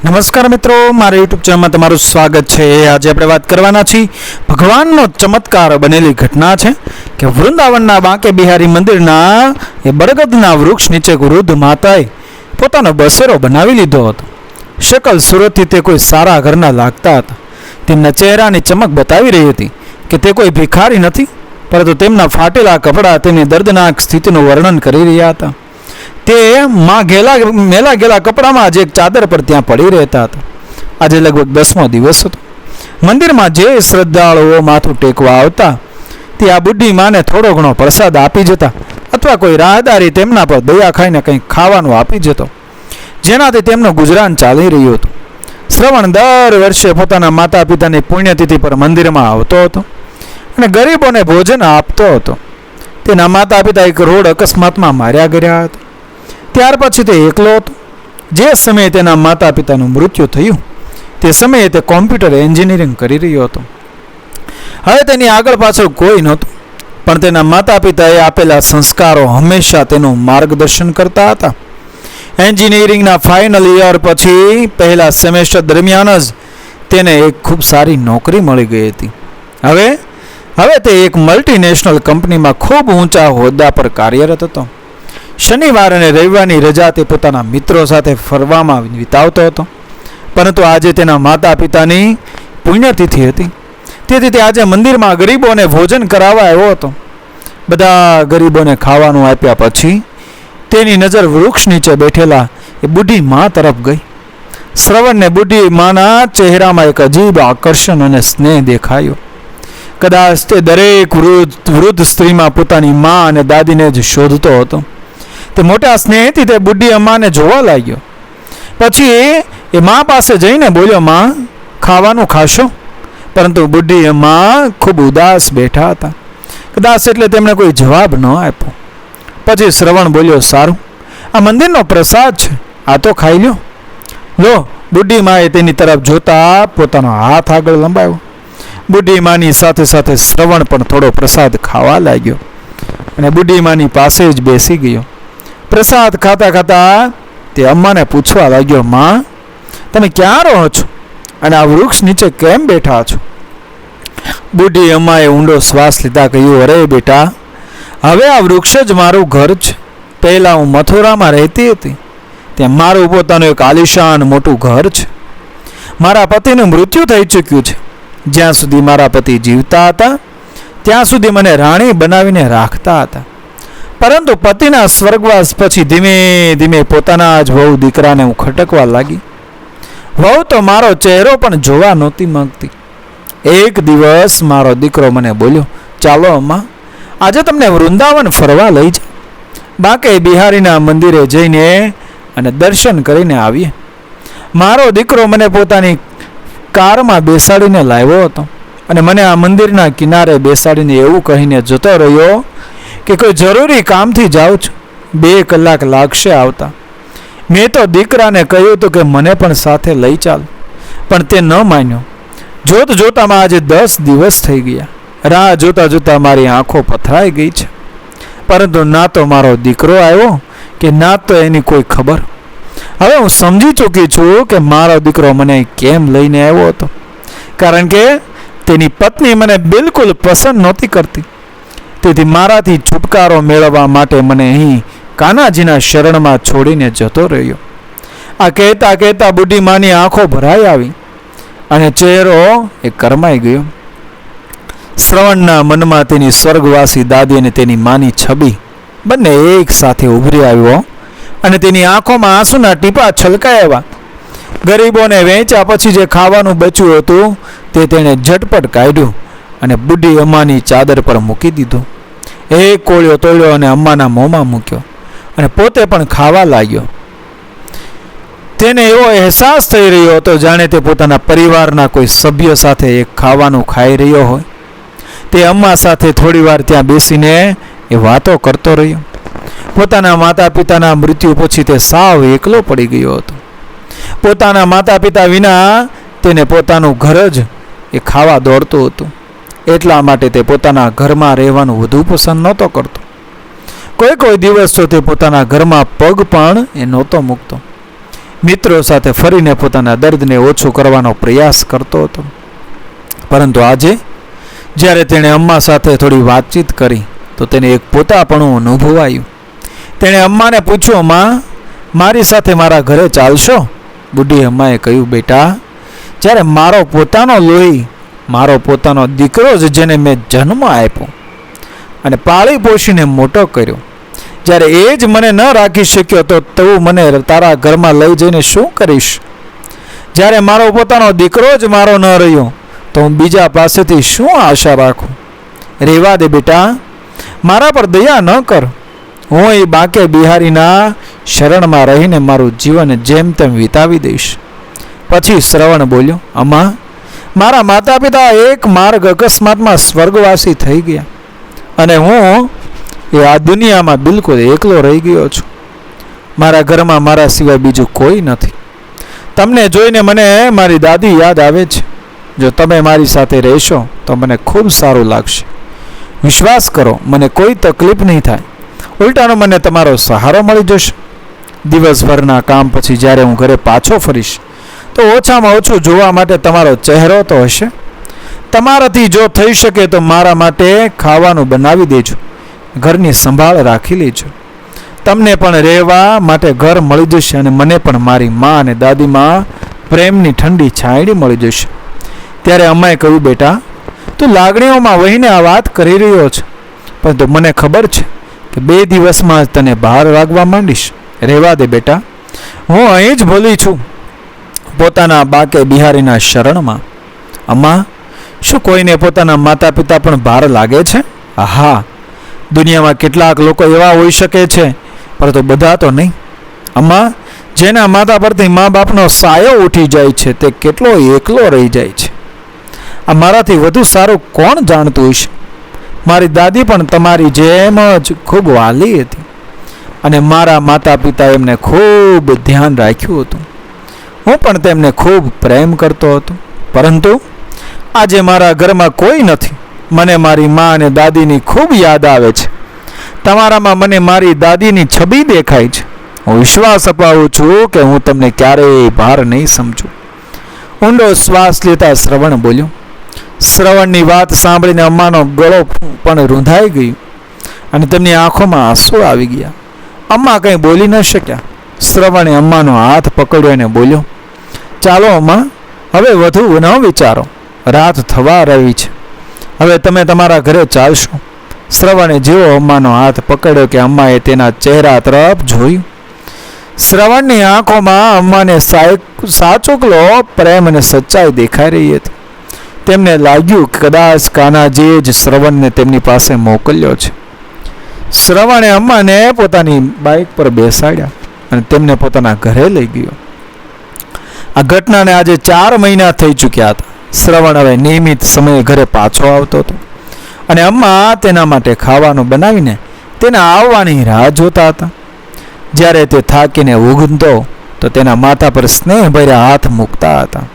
નમસ્કાર મિત્રો, મારા યુટ્યુબ ચેનલમાં તમારું સ્વાગત છે। આજે આપણે વાત કરવાના છીએ ભગવાનનો ચમત્કાર બનેલી ઘટના છે કે વૃંદાવનના બાંકે બિહારી મંદિરના એ બરગદના વૃક્ષ નીચે વૃદ્ધ માતાએ પોતાનો બસેરો બનાવી લીધો હતો। શકલ સુરતથી તે કોઈ સારા ઘરના લાગતા હતા। તેમના ચહેરાની ચમક બતાવી રહી હતી કે તે કોઈ ભિખારી નથી, પરંતુ તેમના ફાટેલા કપડાં તેમની દર્દનાક સ્થિતિનું વર્ણન કરી રહ્યા હતા। તે મેલા ગયેલા કપડામાં જ એક ચાદર પર ત્યાં પડી રહેતા હતા। આજે લગભગ 10મો દિવસ હતો। મંદિરમાં જે શ્રદ્ધાળુઓ માથું ટેકવા આવતા તે આ બુઢી માને થોડો ઘણો પ્રસાદ આપી જતા, અથવા કોઈ રાહદારી તેમના પર દયા ખાઈને કંઈક ખાવાનું આપી જતો, જેનાથી તેમનું ગુજરાન ચાલી રહ્યું હતું। શ્રવણ દર વર્ષે પોતાના માતા પિતાની પુણ્યતિથિ પર મંદિરમાં આવતો હતો અને ગરીબોને ભોજન આપતો હતો। તેના માતા પિતા એક રોડ અકસ્માતમાં માર્યા ગયા હતા। ત્યાર પછી તે એકલો હતો। જે સમયે તેના માતા પિતાનું મૃત્યુ થયું તે સમયે તે કોમ્પ્યુટર એન્જિનિયરિંગ કરી રહ્યો હતો। હવે તેની આગળ પાછળ કોઈ નહોતું, પણ તેના માતા પિતાએ આપેલા સંસ્કારો હંમેશા તેનું માર્ગદર્શન કરતા હતા। એન્જિનિયરિંગના ફાઇનલ યર પછી પહેલા સેમેસ્ટર દરમિયાન જ તેને એક ખૂબ સારી નોકરી મળી ગઈ હતી। હવે તે એક મલ્ટીનેશનલ કંપનીમાં ખૂબ ઊંચા હોદ્દા પર કાર્યરત હતો। શનિવાર અને રવિવારની રજા તે પોતાના મિત્રો સાથે ફરવામાં વિતાવતો હતો, પરંતુ આજે તેના માતા પિતાની પુણ્યતિથિ હતી, તેથી તે આજે મંદિરમાં ગરીબોને ભોજન કરાવવા આવ્યો હતો। બધા ગરીબોને ખાવાનું આપ્યા પછી તેની નજર વૃક્ષ નીચે બેઠેલા એ બુઢી મા તરફ ગઈ। શ્રવણને બુઢી માના ચહેરામાં એક અજીબ આકર્ષણ અને સ્નેહ દેખાયો। કદાચ તે દરેક વૃદ્ધ સ્ત્રીમાં પોતાની મા અને દાદીને જ શોધતો હતો। તે મોટા સ્નેહથી તે બુઢી અમ્માને જોવા લાગ્યો। પછી એ મા પાસે જઈને બોલ્યો, મા, ખાવાનું ખાશો? પરંતુ બુઢી અમ્મા ખૂબ ઉદાસ બેઠા હતા, કદાચ એટલે તેમણે કોઈ જવાબ ન આપ્યો। પછી શ્રવણ બોલ્યો, સારું, આ મંદિરનો પ્રસાદ છે, આ તો ખાઈ લ્યો। લો, બુઢી માએ તેની તરફ જોતા પોતાનો હાથ આગળ લંબાવ્યો। બુઢી માની સાથે સાથે શ્રવણ પણ થોડો પ્રસાદ ખાવા લાગ્યો અને બુઢી માની પાસે જ બેસી ગયો। પ્રસાદ ખાતા ખાતા તે અમ્માને પૂછવા લાગ્યો, માં, તમે ક્યાં રહો છો અને આ વૃક્ષ નીચે કેમ બેઠા છો? બુઢી અમ્માએ ઊંડો શ્વાસ લીધા કહ્યું, અરે બેટા, હવે આ વૃક્ષ જ મારું ઘર છે। પહેલાં હું મથુરામાં રહેતી હતી, ત્યાં મારું પોતાનું એક આલિશાન મોટું ઘર છે। મારા પતિનું મૃત્યુ થઈ ચૂક્યું છે। જ્યાં સુધી મારા પતિ જીવતા હતા ત્યાં સુધી મને રાણી બનાવીને રાખતા હતા, પરંતુ પતિના સ્વર્ગવાસ પછી ધીમે ધીમે પોતાના જ વહુ દીકરાને હું ખટકવા લાગી। વહુ તો મારો ચહેરો પણ જોવા નહોતી માંગતી। એક દિવસ મારો દીકરો મને બોલ્યો, ચાલો અમ્મા, આજે તમને વૃંદાવન ફરવા લઈ જા। બાંકે બિહારીના મંદિરે જઈને અને દર્શન કરીને આવીએ। મારો દીકરો મને પોતાની કારમાં બેસાડીને લાવ્યો હતો અને મને આ મંદિરના કિનારે બેસાડીને એવું કહીને જતો રહ્યો કે કોઈ જરૂરી કામથી જાઉં છું, 2 કલાક લાગશે આવતા। મેં તો દીકરાને કહ્યું હતું કે મને પણ સાથે લઈ ચાલ, પણ તે ન માન્યો। જોતામાં આજે 10 દિવસ થઈ ગયા। રાહ જોતા જોતા મારી આંખો પથરાઈ ગઈ છે, પરંતુ ના તો મારો દીકરો આવ્યો કે ના તો એની કોઈ ખબર। હવે હું સમજી ચૂકી છું કે મારો દીકરો મને કેમ લઈને આવ્યો હતો, કારણ કે તેની પત્ની મને બિલકુલ પસંદ નહોતી કરતી। તેથી મારાથી છુટકારો મેળવવા માટે મને અહીં કાનાજીના શરણમાં છોડીને જતો રહ્યો। આ કહેતા કહેતા બુઢી માની આંખો ભરાઈ આવી અને ચહેરો એ કરમાઈ ગયો। શ્રવણના મનમાં તેની સ્વર્ગવાસી દાદી અને તેની માની છબી બંને એક સાથે ઉભરી આવ્યો અને તેની આંખોમાં આંસુના ટીપા છલકાયા। ગરીબોને વહેંચ્યા પછી જે ખાવાનું બચ્યું હતું તે તેણે ઝટપટ કાઢ્યું અને બુઢી અમ્માની ચાદર પર મૂકી દીધું। એક કોળિયો તોડ્યો અને અમ્માના મોંમાં મૂક્યો અને પોતે પણ ખાવા લાગ્યો। તેને એવો અહેસાસ થઈ રહ્યો હતો જાણે તે પોતાના પરિવારના કોઈ સભ્ય સાથે એક ખાવાનું ખાઈ રહ્યો હોય। તે અમ્મા સાથે થોડી વાર ત્યાં બેસીને એ વાતો કરતો રહ્યો। પોતાના માતા પિતાના મૃત્યુ પછી તે સાવ એકલો પડી ગયો હતો। પોતાના માતા પિતા વિના તેને પોતાનું ઘર જ એ ખાવા દોડતું હતું, એટલા માટે તે પોતાના ઘરમાં રહેવાનું વધુ પસંદ નહોતો કરતો। કોઈ દિવસ તો તે પોતાના ઘરમાં પગ પણ એ નહોતો મૂકતો। મિત્રો સાથે ફરીને પોતાના દર્દને ઓછું કરવાનો પ્રયાસ કરતો હતો. પરંતુ આજે જ્યારે તેણે અમ્મા સાથે થોડી વાતચીત કરી તો તેને એક પોતાપણું અનુભવાયું. તેણે અમ્માને પૂછ્યું, અમ્મા, મારી સાથે મારા ઘરે ચાલશો? બુઢી અમ્માએ કહ્યું, બેટા, જ્યારે મારો પોતાનો લોહી, મારો પોતાનો દીકરો જ જેને મેં જન્મ આપ્યો અને પાળી પોષીને મોટો કર્યો, જ્યારે એ જ મને ન રાખી શક્યો તો તું મને તારા ઘરમાં લઈ જઈને શું કરીશ? જ્યારે મારો પોતાનો દીકરો જ મારો ન રહ્યો તો હું બીજા પાસેથી શું આશા રાખું? રહેવા દે બેટા, મારા પર દયા ન કર. હું એ બાંકે બિહારીના શરણમાં રહીને મારું જીવન જેમ તેમ વિતાવી દઈશ. પછી શ્રવણ બોલ્યો, અમ્મા, મારા માતા પિતા એક માર્ગ અકસ્માતમાં સ્વર્ગવાસી થઈ ગયા અને હું એ આ દુનિયામાં બિલકુલ એકલો રહી ગયો છું. મારા ઘરમાં મારા સિવાય બીજું કોઈ નથી. તમને જોઈને મને મારી દાદી યાદ આવે છે. જો તમે મારી સાથે રહેશો તો મને ખૂબ સારું લાગશે. વિશ્વાસ કરો, મને કોઈ તકલીફ નહીં થાય. ઉલટાનો મને તમારો સહારો મળી જશે. દિવસભરના કામ પછી જ્યારે હું ઘરે પાછો ફરીશ તો ઓછામાં ઓછું જોવા માટે તમારો ચહેરો તો હશે. તમારાથી જો થઈ શકે તો મારા માટે ખાવાનું બનાવી દેજો. ઘરની સંભાળ રાખી લેજો. તમને પણ રહેવા માટે ઘર મળી જશે અને મને પણ મારી મા અને દાદીમાં પ્રેમની ઠંડી છાંયડી મળી જશે. ત્યારે અમ્માએ કહ્યું, બેટા, તું લાગણીઓમાં વહીને આ વાત કરી રહ્યો છે, પરંતુ મને ખબર છે કે 2 દિવસમાં જ તને બહાર વાગવા માંડીશ. રહેવા દે બેટા, હું અહીં જ ભૂલી છું, પોતાના બાકે બિહારીના શરણમાં. અમ્મા, શું કોઈને પોતાના માતા પિતા પણ ભાર લાગે છે? હા, દુનિયામાં કેટલાક લોકો એવા હોઈ શકે છે, પરંતુ બધા તો નહીં. અમ્મા, જેના માથા પરથી મા બાપનો સાયો ઉઠી જાય છે તે કેટલો એકલો રહી જાય છે. આ મારાથી વધુ સારું કોણ જાણતું હશે? મારી દાદી પણ તમારી જેમ જ ખૂબ વાલી હતી અને મારા માતા પિતા એમને ખૂબ ધ્યાન રાખ્યું હતું. હું પણ તેમને ખૂબ પ્રેમ કરતો હતો, પરંતુ આજે મારા ઘરમાં કોઈ નથી. મને મારી મા અને દાદીની ખૂબ યાદ આવે છે. તમારામાં મને મારી દાદીની છબી દેખાય છે. હું વિશ્વાસ અપાવું છું કે હું તમને ક્યારેય ભાર નહીં સમજું. ઊંડો શ્વાસ લેતા શ્રવણ બોલ્યો. શ્રવણની વાત સાંભળીને અમ્માનો ગળો પણ રૂંધાઈ ગયો અને તેમની આંખોમાં આંસુ આવી ગયા. અમ્મા કંઈ બોલી ન શક્યા. શ્રવણે અમ્માનો હાથ પકડ્યો અને બોલ્યો, ચાલો અમ્મા, હવે વધુ ન વિચારો. રાત થવા રહી છે. હવે તમે તમારા ઘરે ચાલશો. શ્રવણે જેવો અમ્માનો હાથ પકડ્યો કે અમ્માએ તેના ચહેરા તરફ જોયું. શ્રવણની આંખોમાં અમ્માને સાચુકલો પ્રેમ અને સચ્ચાઈ દેખાઈ રહી હતી. તેમને લાગ્યું કે કદાચ કાનાજીએ જ શ્રવણને તેમની પાસે મોકલ્યો છે. શ્રવણે અમ્માને પોતાની બાઇક પર બેસાડ્યા અને તેમને પોતાના ઘરે લઈ ગયો. આ ઘટનાને આજે 4 મહિના થઈ ચૂક્યા હતા. શ્રવણ હવે નિયમિત સમયે ઘરે પાછો આવતો હતો અને અમ્મા તેના માટે ખાવાનું બનાવીને તેના આવવાની રાહ જોતા હતા. જ્યારે તે થાકીને ઊંઘતો તો તેના માથા પર સ્નેહભર્યા હાથ મૂકતા હતા.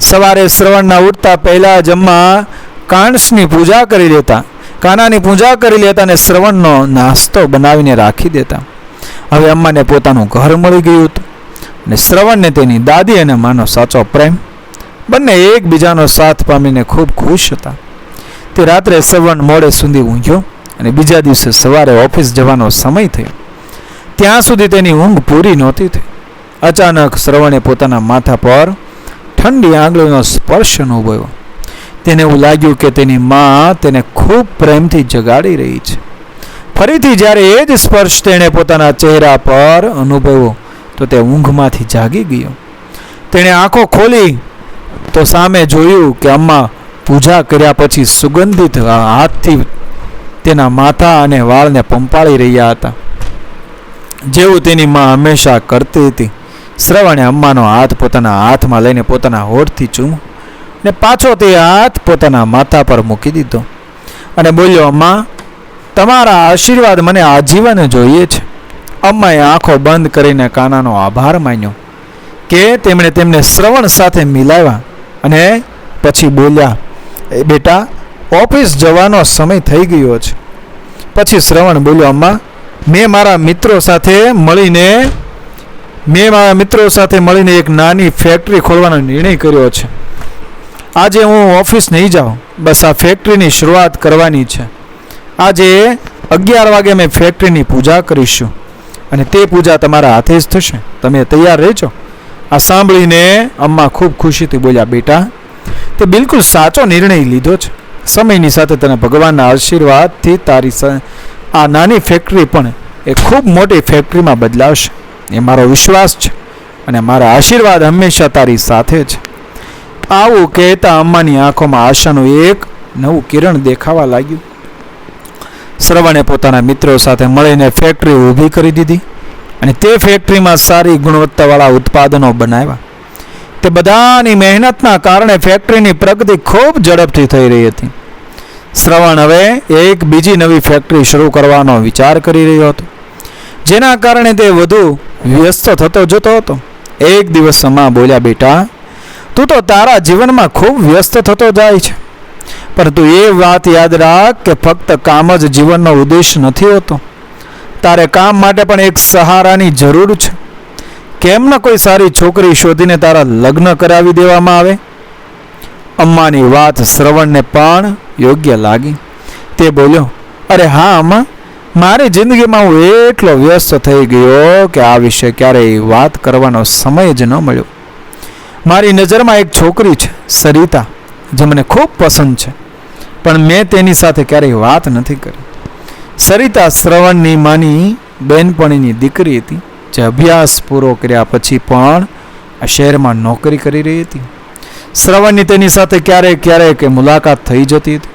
સવારે શ્રવણના ઉઠતા પહેલા જ અમ્મા કાનાની પૂજા કરી લેતા અને શ્રવણનો નાસ્તો બનાવીને રાખી દેતા. હવે અમ્માને પોતાનું ઘર મળી ગયું હતું અને શ્રવણને તેની દાદી અને માનો સાચો પ્રેમ, બંને એકબીજાનો સાથ પામીને ખૂબ ખુશ હતા. તે રાત્રે શ્રવણ મોડે સુધી ઊંઘ્યો અને બીજા દિવસે સવારે ઓફિસ જવાનો સમય થયો. ત્યાં સુધી તેની ઊંઘ પૂરી નહોતી થઈ. અચાનક શ્રવણે પોતાના માથા પર ઠંડી આંગળીનો સ્પર્શ અનુભવ્યો. તેને એવું લાગ્યું કે તેની મા તેને ખૂબ પ્રેમથી જગાડી રહી છે. ફરીથી જ્યારે એ જ સ્પર્શ તેણે પોતાના ચહેરા પર અનુભવ્યો તો તે ઊંઘમાંથી જાગી ગયો. તેણે આંખો ખોલી તો સામે જોયું કે અમ્મા પૂજા કર્યા પછી સુગંધિત હાથથી તેના માથા અને વાળને પંપાળી રહ્યા હતા, જેવું તેની મા હંમેશા કરતી હતી. શ્રવણે અમ્માનો હાથ પોતાના હાથમાં લઈને પોતાના હોઠથી ચૂમ્યો ને પાછો તે હાથ પોતાના માથા પર મૂકી દીધો અને બોલ્યો, અમ્મા, તમારા આશીર્વાદ મને આજીવન જોઈએ છે. અમ્માએ આંખો બંધ કરીને કાનાનો આભાર માન્યો કે તેમણે તેમને શ્રવણ સાથે મિલાવ્યા અને પછી બોલ્યા, બેટા, ઓફિસ જવાનો સમય થઈ ગયો છે. પછી શ્રવણ બોલ્યો, અમ્મા, મેં મારા મિત્રો સાથે મળીને મેં મારા મિત્રો સાથે મળીને એક નાની ફેક્ટરી ખોલવાનો નિર્ણય કર્યો છે. આજે હું ઓફિસ નહીં જાઉં, બસ આ ફેક્ટરીની શરૂઆત કરવાની છે. આજે 11 વાગે અમે ફેક્ટરીની પૂજા કરીશું અને તે પૂજા તમારા હાથે જ થશે. તમે તૈયાર રહેજો. આ સાંભળીને અમ્મા ખૂબ ખુશીથી બોલ્યા, બેટા, તે બિલકુલ સાચો નિર્ણય લીધો છે. સમયની સાથે તને ભગવાનના આશીર્વાદથી તારી આ નાની ફેક્ટરી પણ એ ખૂબ મોટી ફેક્ટરીમાં બદલાવશે. એ મારો વિશ્વાસ છે અને મારા આશીર્વાદ હંમેશા તારી સાથે છે. આવું કહેતા અમ્માની આંખોમાં આશાનું એક નવું કિરણ દેખાવા લાગ્યું. શ્રવણે પોતાના મિત્રો સાથે મળીને ફેક્ટરી ઊભી કરી દીધી અને તે ફેક્ટરીમાં સારી ગુણવત્તાવાળા ઉત્પાદનો બનાવ્યા. તે બધાની મહેનતના કારણે ફેક્ટરીની પ્રગતિ ખૂબ ઝડપથી થઈ રહી હતી. શ્રવણ હવે એક બીજી નવી ફેક્ટરી શરૂ કરવાનો વિચાર કરી રહ્યો હતો, જેના કારણે તે વધુ વ્યસ્ત થતો જતો હતો. એક દિવસ અમ્મા બોલ્યા, બેટા, તું તો તારા જીવનમાં ખૂબ વ્યસ્ત થતો જાય છે, પરંતુ એ વાત યાદ રાખ કે ફક્ત કામ જ જીવનનો ઉદ્દેશ નથી હોતો. તારે કામ માટે પણ એક સહારાની જરૂર છે. કેમ ન કોઈ સારી છોકરી શોધીને તારા લગ્ન કરાવી દેવામાં આવે? અમ્માની વાત શ્રવણને પણ યોગ્ય લાગી. તે બોલ્યો, અરે હા અમ્મા, મારી જિંદગીમાં હું એટલો વ્યસ્ત થઈ ગયો કે આ વિશે ક્યારેય વાત કરવાનો સમય જ ન મળ્યો. મારી નજરમાં એક છોકરી છે, સરિતા, જે મને ખૂબ પસંદ છે, પણ મેં તેની સાથે ક્યારેય વાત નથી કરી. સરિતા શ્રવણની માની બહેનપણીની દીકરી હતી, જે અભ્યાસ પૂરો કર્યા પછી પણ આ શહેરમાં નોકરી કરી રહી હતી. શ્રવણની તેની સાથે ક્યારેક મુલાકાત થઈ જતી હતી.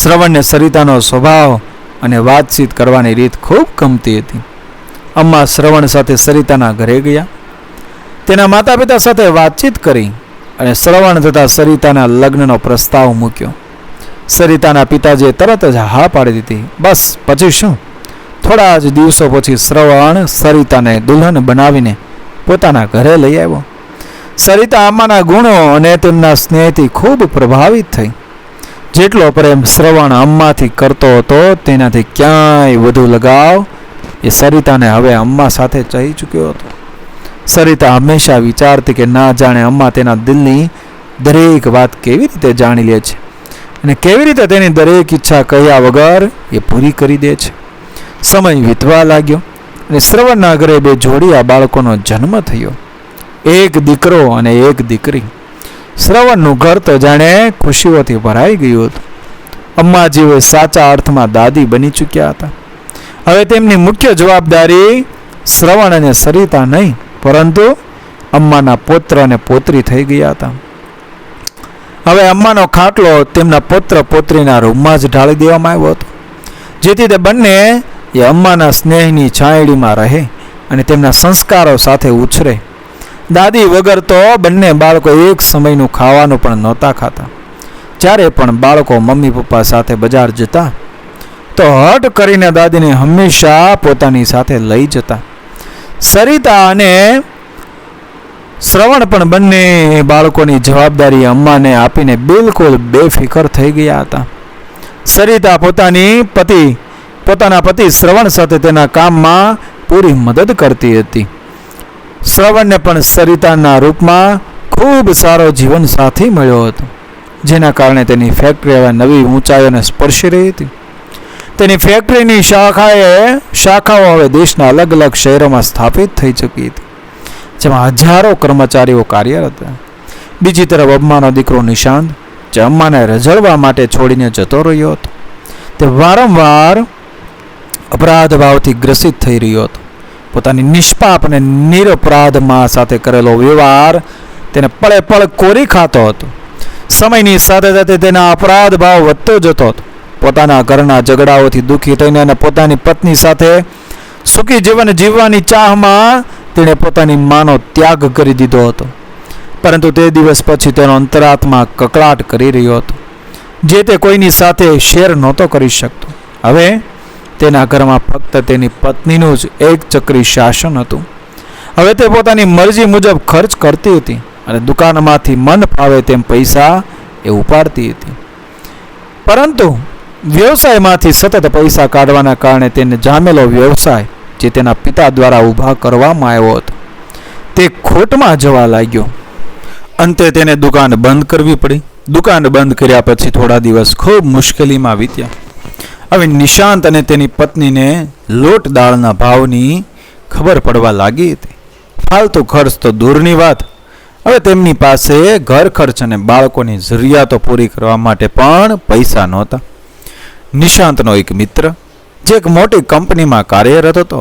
શ્રવણને સરિતાનો સ્વભાવ અને વાતચીત કરવાની રીત ખૂબ ગમતી હતી. અમ્મા શ્રવણ સાથે સરિતાના ઘરે ગયા, તેના માતા પિતા સાથે વાતચીત કરી અને શ્રવણ તથા સરિતાના લગ્નનો પ્રસ્તાવ મૂક્યો. સરિતાના પિતાજીએ તરત જ હા પાડી દીધી. બસ પછી શું, થોડા જ દિવસો પછી શ્રવણ સરિતાને દુલ્હન બનાવીને પોતાના ઘરે લઈ આવ્યો. સરિતા અમ્માના ગુણો અને તેમના સ્નેહથી ખૂબ પ્રભાવિત થઈ. જેટલો પ્રેમ શ્રવણ અમ્માથી કરતો હતો તેનાથી ક્યાંય વધુ લગાવ એ સરિતાને હવે અમ્મા સાથે થઈ ચૂક્યો હતો. સરિતા હંમેશા વિચારતી કે ના જાણે અમ્મા તેના દિલની દરેક વાત કેવી રીતે જાણી લે છે અને કેવી રીતે તેની દરેક ઈચ્છા કહ્યા વગર એ પૂરી કરી દે છે. સમય વીતવા લાગ્યો અને શ્રવણના ઘરે 2 જોડિયા બાળકોનો જન્મ થયો, એક દીકરો અને એક દીકરી. શ્રવણનું ઘર તો જાણે ખુશીઓથી ભરાઈ ગયું હતું. અમ્માજીઓ સાચા અર્થમાં દાદી બની ચૂક્યા હતા. હવે તેમની મુખ્ય જવાબદારી શ્રવણ અને સરિતા નહીં, પરંતુ અમ્માના પુત્ર અને પોત્રી થઈ ગયા હતા. હવે અમ્માનો ખાટલો તેમના પુત્ર પોત્રીના રૂમમાં જ ઢાળી દેવામાં આવ્યો હતો, જેથી તે બંને એ અમ્માના સ્નેહની છાંયડીમાં રહે અને તેમના સંસ્કારો સાથે ઉછરે. દાદી વગર તો બંને બાળકો એક સમયનું ખાવાનું પણ નહોતા ખાતા. જ્યારે પણ બાળકો મમ્મી પપ્પા સાથે બજાર જતા તો હઠ કરીને દાદીને હંમેશા પોતાની સાથે લઈ જતા. સરિતા અને શ્રવણ પણ બંને બાળકોની જવાબદારી અમ્માને આપીને બિલકુલ બેફિકર થઈ ગયા હતા. સરિતા પોતાના પતિ શ્રવણ સાથે તેના કામમાં પૂરી મદદ કરતી હતી. શ્રવણને પણ સરિતાના રૂપમાં ખૂબ સારો જીવનસાથી મળ્યો હતો, જેના કારણે તેની ફેક્ટરી હવે નવી ઊંચાઈઓને સ્પર્શી રહી હતી. તેની ફેક્ટરીની શાખાઓ હવે દેશના અલગ અલગ શહેરોમાં સ્થાપિત થઈ ચૂકી હતી, જેમાં હજારો કર્મચારીઓ કાર્યરત હતા. બીજી તરફ અમ્માનો દીકરો નિશાંત, જે અમ્માને રઝળવા માટે છોડીને જતો રહ્યો હતો, તે વારંવાર અપરાધ ભાવથી ગ્રસિત થઈ રહ્યો હતો. પોતાની નિષ્પાપ અને નિરપરાધ મા સાથે કરેલો વ્યવહાર તેને પળે પળ કોરી ખાતો હતો. સમયની સાથે સાથે તેના અપરાધ ભાવ વધતો જતો હતો. પોતાના ઘરના ઝઘડાઓથી દુઃખી થઈને અને પોતાની પત્ની સાથે સુખી જીવન જીવવાની ચાહમાં તેણે પોતાની માનો ત્યાગ કરી દીધો હતો. પરંતુ તે દિવસ પછી તેનો અંતરાત્મા કકળાટ કરી રહ્યો હતો, જે તે કોઈની સાથે શેર નહોતો કરી શકતો. હવે તેના ઘરમાં ફક્ત તેની પત્નીનું જ એક ચક્રી શાસન હતું. હવે તે પોતાની મરજી મુજબ ખર્ચ કરતી હતી અને દુકાનમાંથી મન ફાવે તેમ પૈસા એ ઉપાડતી હતી. પરંતુ વ્યવસાયમાંથી સતત પૈસા કાઢવાના કારણે તેને જામેલો વ્યવસાય જે તેના પિતા દ્વારા ઊભા કરવામાં આવ્યો હતો તે ખોટમાં જવા લાગ્યો. અંતે તેને દુકાન બંધ કરવી પડી. દુકાન બંધ કર્યા પછી થોડા દિવસ ખૂબ મુશ્કેલીમાં વીત્યા. હવે નિશાંત અને તેની પત્નીને લોટ દાળના ભાવની ખબર પડવા લાગી હતી. ફાલતુ ખર્ચ તો દૂરની વાત, હવે તેમની પાસે ઘર ખર્ચ અને બાળકોની જરૂરિયાતો પૂરી કરવા માટે પણ પૈસા નહોતા. નિશાંતનો એક મિત્ર જે એક મોટી કંપનીમાં કાર્યરત હતો,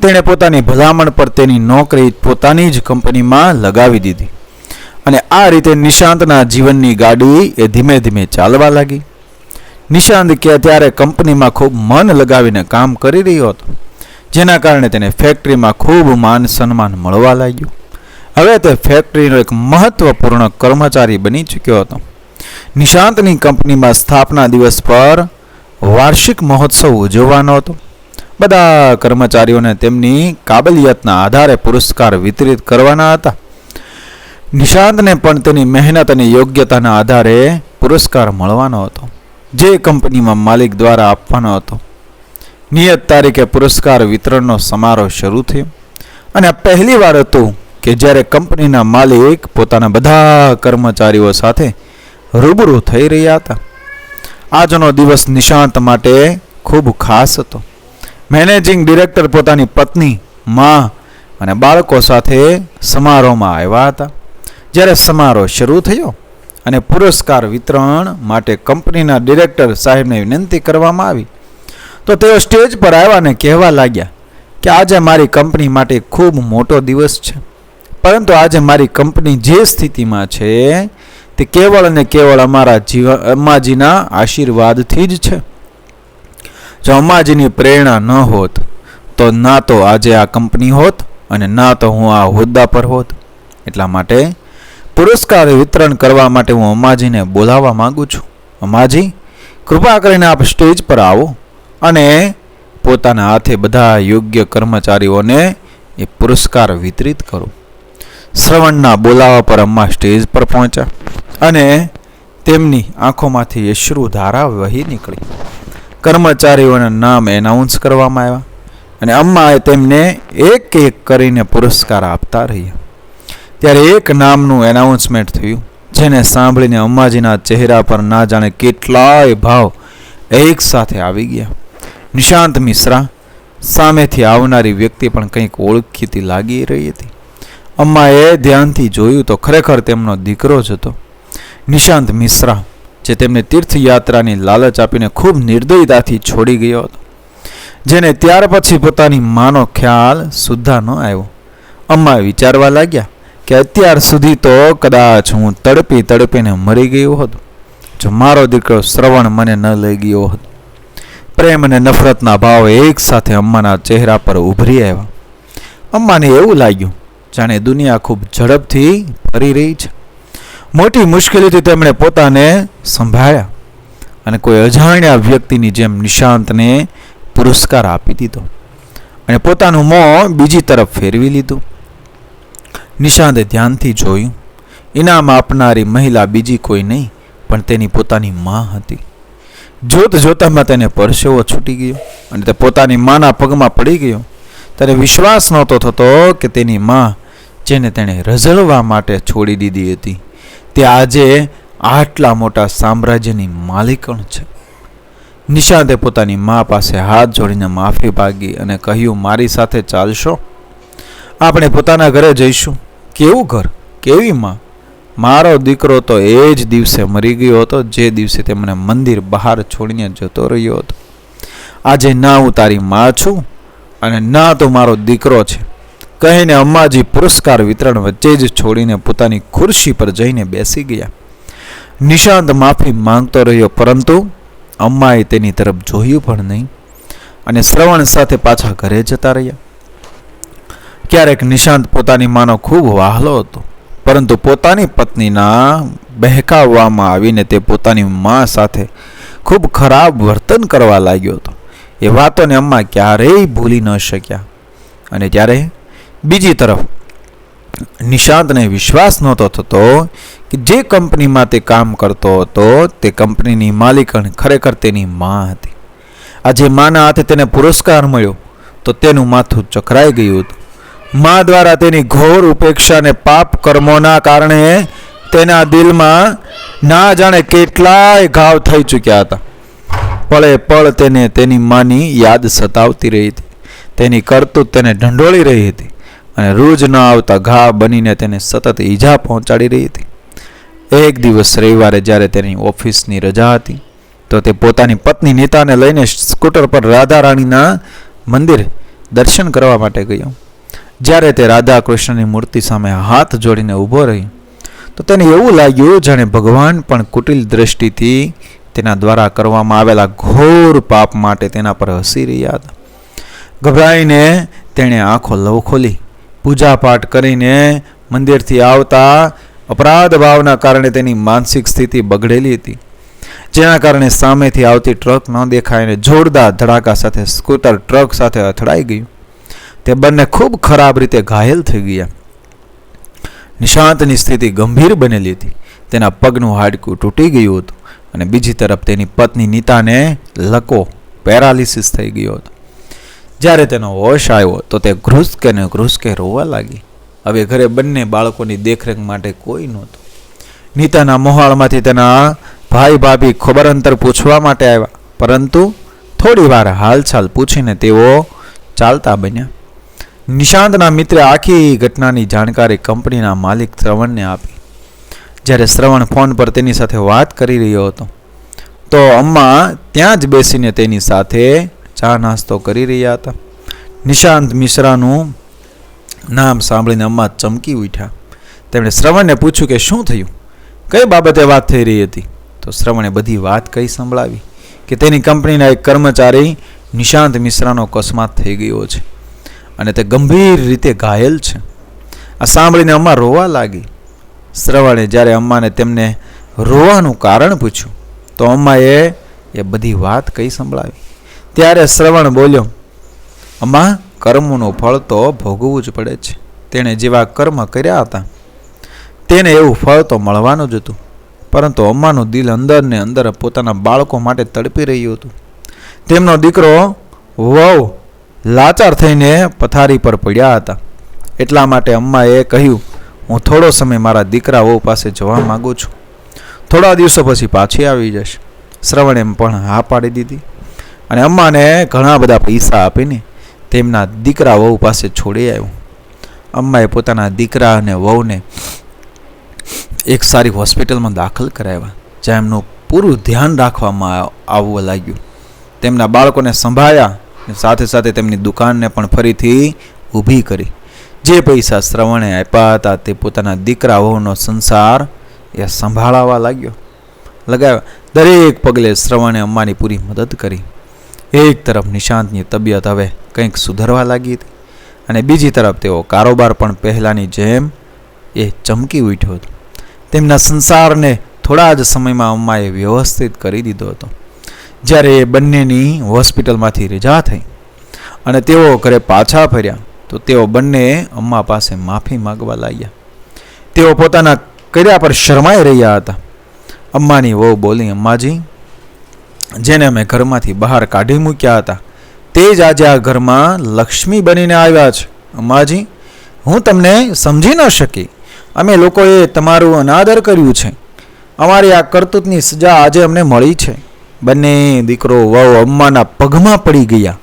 તેણે પોતાની ભલામણ પર તેની નોકરી પોતાની જ કંપનીમાં લગાવી દીધી અને આ રીતે નિશાંતના જીવનની ગાડી એ ધીમે ધીમે ચાલવા લાગી. નિશાંત કે ત્યારે કંપનીમાં ખૂબ મન લગાવીને કામ કરી રહ્યો હતો, જેના કારણે તેને ફેક્ટરીમાં ખૂબ માન સન્માન મળવા લાગ્યું. હવે તે ફેક્ટરીનો એક મહત્વપૂર્ણ કર્મચારી બની ચૂક્યો હતો. નિશાંતની કંપનીમાં સ્થાપના દિવસ પર વાર્ષિક મહોત્સવ ઉજવવાનો હતો. બધા કર્મચારીઓને તેમની કાબલિયતના આધારે પુરસ્કાર વિતરિત કરવાના હતા. નિશાંતને પણ તેની મહેનત અને યોગ્યતાના આધારે પુરસ્કાર મળવાનો હતો, જે કંપનીમાં માલિક દ્વારા આપવાનો હતો. નિયત તારીખે પુરસ્કાર વિતરણનો સમારોહ શરૂ થયો અને આ પહેલી વાર હતું કે જ્યારે કંપનીના માલિક પોતાના બધા કર્મચારીઓ સાથે રૂબરૂ થઈ રહ્યા હતા. આજનો દિવસ નિશાંત માટે ખૂબ ખાસ હતો. મેનેજિંગ ડિરેક્ટર પોતાની પત્ની, મા અને બાળકો સાથે સમારોહમાં આવ્યા હતા. જ્યારે સમારોહ શરૂ થયો અને પુરસ્કાર વિતરણ માટે કંપનીના ડિરેક્ટર સાહેબને વિનંતી કરવામાં આવી, તો તેઓ સ્ટેજ પર આવ્યા અને કહેવા લાગ્યા કે આજે મારી કંપની માટે ખૂબ મોટો દિવસ છે, પરંતુ આજે મારી કંપની જે સ્થિતિમાં છે તે કેવળ અને કેવળ અમારા અમ્માજીના આશીર્વાદથી જ છે. જો અમ્માજીની પ્રેરણા ન હોત તો ના તો આજે આ કંપની હોત અને ના તો હું આ હોદ્દા પર હોત. એટલા માટે પુરસ્કાર વિતરણ કરવા માટે હું અમ્માજીને બોલાવવા માંગુ છું. અમ્માજી, કૃપા કરીને આપ સ્ટેજ પર આવો અને પોતાના હાથે બધા યોગ્ય કર્મચારીઓને એ પુરસ્કાર વિતરિત કરો. શ્રવણના બોલાવા પર અમ્મા સ્ટેજ પર પહોંચ્યા અને તેમની આંખોમાંથી અશ્રુધારા વહી નીકળી. કર્મચારીઓના નામ એનાઉન્સ કરવામાં આવ્યા અને અમ્માએ તેમને એક એક કરીને પુરસ્કાર આપતા રહ્યા. ત્યારે એક નામનું એનાઉન્સમેન્ટ થયું, જેને સાંભળીને અમ્માજીના ચહેરા પર ના જાણે કેટલાય ભાવ એક સાથે આવી ગયા. નિશાંત મિશ્રા, સામેથી આવનારી વ્યક્તિ પણ કંઈક ઓળખીતી લાગી રહી હતી. અમ્માએ ધ્યાનથી જોયું તો ખરેખર તેમનો દીકરો જ હતો. નિશાંત મિશ્રા, જે તેમને તીર્થયાત્રાની લાલચ આપીને ખૂબ નિર્દયતાથી છોડી ગયો હતો, જેને ત્યાર પછી પોતાની માનો ખ્યાલ સુદ્ધા ન આવ્યો. અમ્મા વિચારવા લાગ્યા કે અત્યાર સુધી તો કદાચ હું તડપી તડપીને મરી ગયો હતો જો મારો દીકરો શ્રવણ મને ન લઈ ગયો હતો. પ્રેમ અને નફરતના ભાવ એક સાથે અમ્માના ચહેરા પર ઉભરી આવ્યા. અમ્માને એવું લાગ્યું જાણે દુનિયા ખૂબ ઝડપથી ફરી રહી છે. મોટી મુશ્કેલીથી તેમણે પોતાને સંભાળ્યા અને કોઈ અજાણ્યા વ્યક્તિની જેમ નિશાંતને પુરસ્કાર આપી દીધો અને પોતાનું મોં બીજી તરફ ફેરવી લીધું. નિશાંતે ધ્યાનથી જોયું. ઇનામ આપનારી મહિલા બીજી કોઈ નહીં પણ તેની પોતાની માં હતી. જોત જોતામાં તેને પરસેવો છૂટી ગયો અને તે પોતાની માના પગમાં પડી ગયો. ત્યારે વિશ્વાસ નહોતો થતો કે તેની માં, જેને તેણે રઝળવા માટે છોડી દીધી હતી, તે આજે આટલા મોટા સામ્રાજ્યની માલિકણ છે. નિશાંતે પોતાની મા પાસે હાથ જોડીને માફી માંગી અને કહ્યું, મારી સાથે ચાલશો? આપણે પોતાના ઘરે જઈશું. કેવું ઘર, કેવી માં? મારો દીકરો તો એ જ દિવસે મરી ગયો હતો જે દિવસે તેમણે મંદિર બહાર છોડીને જતો રહ્યો હતો. આજે ના હું તારી માં છું અને ના તો મારો દીકરો છે, કહીને અમ્માજી પુરસ્કાર વિતરણ વચ્ચે જ છોડીને પોતાની ખુરશી પર જઈને બેસી ગયા. નિશાંત માફી માંગતો રહ્યો, પરંતુ અમ્માએ તેની તરફ જોયું પણ નહીં અને શ્રવણ સાથે પાછા ઘરે જતા રહ્યા. ક્યારેક નિશાંત પોતાની માનો ખૂબ વહાલો હતો, પરંતુ પોતાની પત્નીના બહેકાવવામાં આવીને તે પોતાની મા સાથે ખૂબ ખરાબ વર્તન કરવા લાગ્યો હતો. એ વાતોને અમ્મા ક્યારેય ભૂલી ન શક્યા. અને ત્યારે બીજી તરફ નિશાંતને વિશ્વાસ નહોતો થતો કે જે કંપનીમાં તે કામ કરતો હતો તે કંપનીની માલિકણ ખરેખર તેની મા હતી. આજે માના હાથે તેને પુરસ્કાર મળ્યો, તો તેનું માથું ચકરાઈ ગયું હતું. મા દ્વારા તેની ઘોર ઉપેક્ષા અને પાપ કર્મોના કારણે તેના દિલમાં ના જાણે કેટલાય ઘાવ થઈ ચૂક્યા હતા. પળે પળ તેને તેની માની યાદ સતાવતી રહી હતી. તેની કરતૂત તેને ઢંઢોળી રહી હતી અને રોજ ન આવતા ઘા બનીને તેને સતત ઈજા પહોંચાડી રહી હતી. એક દિવસ રવિવારે જ્યારે તેની ઓફિસની રજા હતી તો તે પોતાની પત્ની નીતાને લઈને સ્કૂટર પર રાધા રાણીના મંદિર દર્શન કરવા માટે ગયો. જ્યારે તે રાધા કૃષ્ણની મૂર્તિ સામે હાથ જોડીને ઊભો રહ્યો તો તેને એવું લાગ્યું જાણે ભગવાન પણ કુટિલ દ્રષ્ટિથી તેના દ્વારા કરવામાં આવેલા ઘોર પાપ માટે તેના પર હસી રહ્યા હતા. ગભરાઈને તેણે આંખો લવ ખોલી પૂજાપાઠ કરીને મંદિરથી આવતા અપરાધ ભાવના કારણે તેની માનસિક સ્થિતિ બગડેલી હતી, જેના કારણે સામેથી આવતી ટ્રક ન દેખાઈને જોરદાર ધડાકા સાથે સ્કૂટર ટ્રક સાથે અથડાઈ ગયું. તે બંને ખૂબ ખરાબ રીતે ઘાયલ થઈ ગયા. નિશાંતની સ્થિતિ ગંભીર બનેલી હતી. તેના પગનું હાડકું તૂટી ગયું હતું અને બીજી તરફ તેની પત્ની નીતાને લકો પેરાલિસિસ થઈ ગયો હતો. જ્યારે તેનો હોશ આવ્યો તો તે ઘ્રુસકે રોવા લાગી. હવે ઘરે બંને બાળકોની દેખરેખ માટે કોઈ નહોતું. નીતાના મોહાળમાંથી તેના ભાઈ ભાભી ખબર અંતર પૂછવા માટે આવ્યા, પરંતુ થોડી વાર હાલચાલ પૂછીને તેઓ ચાલતા બન્યા. નિશાંતના મિત્રે આખી ઘટનાની જાણકારી કંપનીના માલિક શ્રવણને આપી. જ્યારે શ્રવણ ફોન પર તેની સાથે વાત કરી રહ્યો હતો તો અમ્મા ત્યાં જ બેસીને તેની સાથે ચા નાસ્તો કરી રહ્યા હતા. નિશાંત મિશ્રાનું નામ સાંભળીને અમ્મા ચમકી ઉઠ્યા. તેમણે શ્રવણને પૂછ્યું કે શું થયું, કઈ બાબતે વાત થઈ રહી હતી. તો શ્રવણે બધી વાત કઈ સંભળાવી કે તેની કંપનીના એક કર્મચારી નિશાંત મિશ્રાનો અકસ્માત થઈ ગયો છે અને તે ગંભીર રીતે ઘાયલ છે. આ સાંભળીને અમ્મા રોવા લાગી. શ્રવણે જ્યારે અમ્માને તેમને રોવાનું કારણ પૂછ્યું તો અમ્માએ એ બધી વાત કઈ સંભળાવી. ત્યારે શ્રવણ બોલ્યો, અમ્મા, કર્મનું ફળ તો ભોગવવું જ પડે છે. તેણે જેવા કર્મ કર્યા હતા તેને એવું ફળ તો મળવાનું જ હતું. પરંતુ અમ્માનું દિલ અંદર ને અંદર પોતાના બાળકો માટે તડપી રહ્યું હતું. તેમનો દીકરો વહુ લાચાર થઈને પથારી પર પડ્યા હતા. એટલા માટે અમ્માએ કહ્યું, હું થોડો સમય મારા દીકરા વહુ પાસે જવા માગું છું, થોડા દિવસો પછી પાછી આવી જશે. શ્રવણે પણ હા પાડી દીધી અને અમ્માને ઘણા બધા પૈસા આપીને તેમના દીકરા વહુ પાસે છોડી આવ્યો. અમ્માએ પોતાના દીકરા અને વહુને એક સારી હોસ્પિટલમાં દાખલ કરાવ્યા, જ્યાં એમનું પૂરું ધ્યાન રાખવામાં આવવા લાગ્યું. તેમના બાળકોને સંભાળ્યા અને સાથે સાથે તેમની દુકાનને પણ ફરીથી ઊભી કરી. જે પૈસા શ્રવણે આપ્યા હતા તે પોતાના દીકરા વહુનો સંસાર એ સંભાળવા લગાવ્યા. દરેક પગલે શ્રવણે અમ્માની પૂરી મદદ કરી. એક તરફ નિશાંતની તબિયત હવે કંઈક સુધરવા લાગી હતી અને બીજી તરફ તેઓ કારોબાર પણ પહેલાંની જેમ એ ચમકી ઉઠ્યો હતો. તેમના સંસારને થોડા જ સમયમાં અમ્માએ વ્યવસ્થિત કરી દીધો હતો. જ્યારે એ બંનેની હોસ્પિટલમાંથી રજા થઈ અને તેઓ ઘરે પાછા ફર્યા તો તેઓ બંને અમ્મા પાસે માફી માગવા લાગ્યા. તેઓ પોતાના કર્યા પર શરમાઈ રહ્યા હતા. અમ્માની વહુ બોલી, અમ્માજી, જેને અમે ઘરમાંથી બહાર કાઢી મૂક્યા હતા તે જ આજે આ ઘરમાં લક્ષ્મી બનીને આવ્યા છે. અમ્માજી, હું તમને સમજી ન શકી. અમે લોકોએ તમારું અનાદર કર્યું છે. અમારી આ કરતૂતની સજા આજે અમને મળી છે. બંને દીકરો વહુ અમ્માના પગમાં પડી ગયા.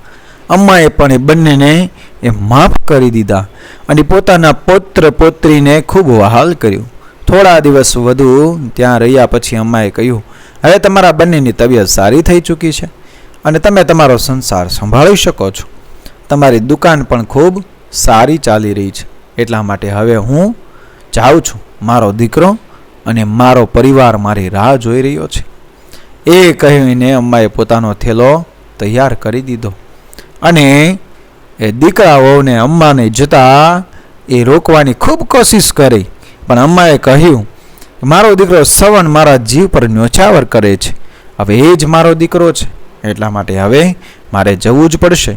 અમ્માએ પણ એ બંનેને એ માફ કરી દીધા અને પોતાના પૌત્ર પૌત્રીને ખૂબ વહાલ કર્યું. થોડા દિવસ વધુ ત્યાં રહ્યા પછી અમ્માએ કહ્યું, હવે તમારા બંનેની તબિયત સારી થઈ ચૂકી છે અને તમે તમારો સંસાર સંભાળી શકો છો. તમારી દુકાન પણ ખૂબ સારી ચાલી રહી છે. એટલા માટે હવે હું જાઉં છું. મારો દીકરો અને મારો પરિવાર મારી રાહ જોઈ રહ્યો છે. એ કહીને અમ્માએ પોતાનો થેલો તૈયાર કરી દીધો અને એ દીકરા વહુને અમ્માને જતા એ રોકવાની ખૂબ કોશિશ કરી, પણ અમ્માએ કહ્યું, મારો દીકરો શ્રવણ મારા જીવ પર ન્યોછાવર કરે છે. હવે એ જ મારો દીકરો છે, એટલા માટે હવે મારે જવું જ પડશે.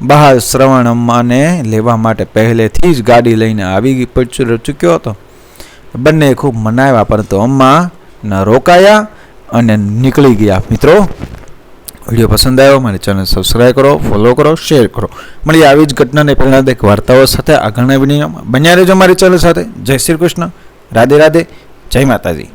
બહાર શ્રવણ અમ્માને લેવા માટે પહેલેથી જ ગાડી લઈને આવી ચૂક્યો હતો. બંને ખૂબ મનાવ્યા, પરંતુ અમ્મા ન રોકાયા અને નીકળી ગયા. મિત્રો, વિડીયો પસંદ આવ્યો મારી ચેનલ સબસ્ક્રાઈબ કરો, ફોલો કરો, શેર કરો. મળીએ આવી જ ઘટનાને પ્રેરણાદાયક વાર્તાઓ સાથે આગળના વિડીયોમાં. બન્યા રહેજો મારી ચેનલ સાથે. જય શ્રી કૃષ્ણ, રાધે રાધે, જય માતાજી.